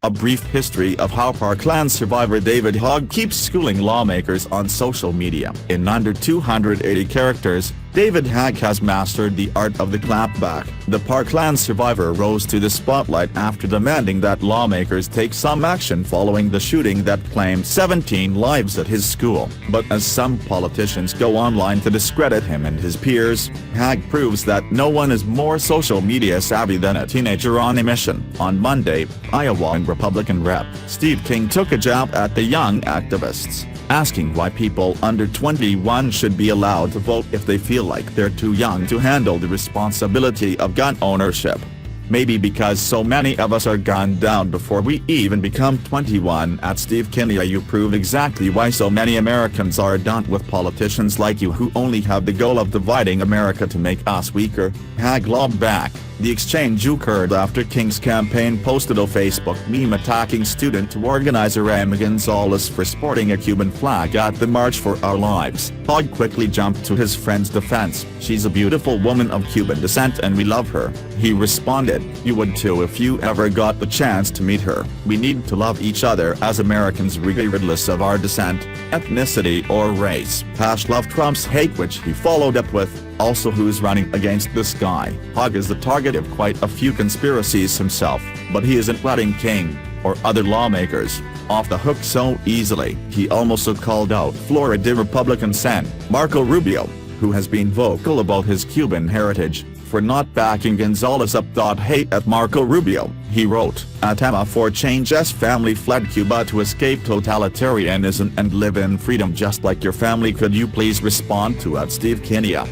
A brief history of how Parkland survivor David Hogg keeps schooling lawmakers on social media. In under 280 characters, David Hogg has mastered the art of the clapback. The Parkland survivor rose to the spotlight after demanding that lawmakers take some action following the shooting that claimed 17 lives at his school. But as some politicians go online to discredit him and his peers, Hogg proves that no one is more social media savvy than a teenager on a mission. On Monday, Iowa Republican Rep. Steve King took a jab at the young activists, asking why people under 21 should be allowed to vote if they feel like they're too young to handle the responsibility of gun ownership. Maybe because so many of us are gunned down before we even become 21. At Steve King, you prove exactly why so many Americans are done with politicians like you who only have the goal of dividing America to make us weaker. Hogg lobbed back. The exchange occurred after King's campaign posted a Facebook meme attacking student organizer Amy Gonzalez for sporting a Cuban flag at the March for Our Lives. Hogg quickly jumped to his friend's defense. "She's a beautiful woman of Cuban descent and we love her," he responded. "You would too if you ever got the chance to meet her. We need to love each other as Americans regardless of our descent, ethnicity or race." #Love Trump's hate, which he followed up with, "Also, who's running against this guy?" Hogg is the target of quite a few conspiracies himself, but he isn't letting King, or other lawmakers, off the hook so easily. He also called out Florida Republican Sen. Marco Rubio, who has been vocal about his Cuban heritage, for not backing Gonzalez up. Hate at Marco Rubio, he wrote, "At Emma for Change's family fled Cuba to escape totalitarianism and live in freedom just like your family. Could you please respond to at Steve Kenya?"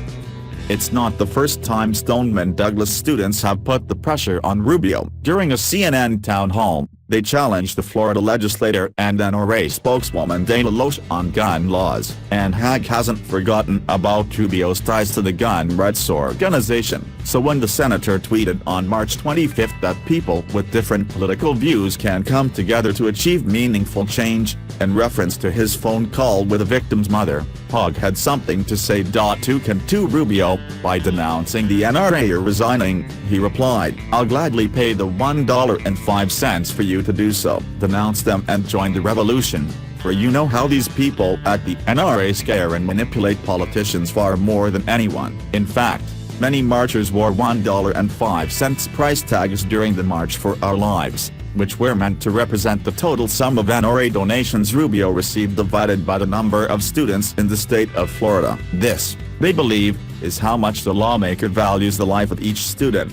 It's not the first time Stoneman Douglas students have put the pressure on Rubio. During a CNN town hall, they challenged the Florida legislator and NRA spokeswoman Dana Loesch on gun laws, and Hogg hasn't forgotten about Rubio's ties to the gun rights organization. So when the senator tweeted on March 25 that people with different political views can come together to achieve meaningful change, in reference to his phone call with the victim's mother, Hogg had something to say. To Rubio, by denouncing the NRA or resigning, he replied, "I'll gladly pay the $1.05 for you to do so. Denounce them and join the revolution. For you know how these people at the NRA scare and manipulate politicians far more than anyone." In fact, many marchers wore $1.05 price tags during the March for Our Lives, which were meant to represent the total sum of NRA donations Rubio received divided by the number of students in the state of Florida. This, they believe, is how much the lawmaker values the life of each student.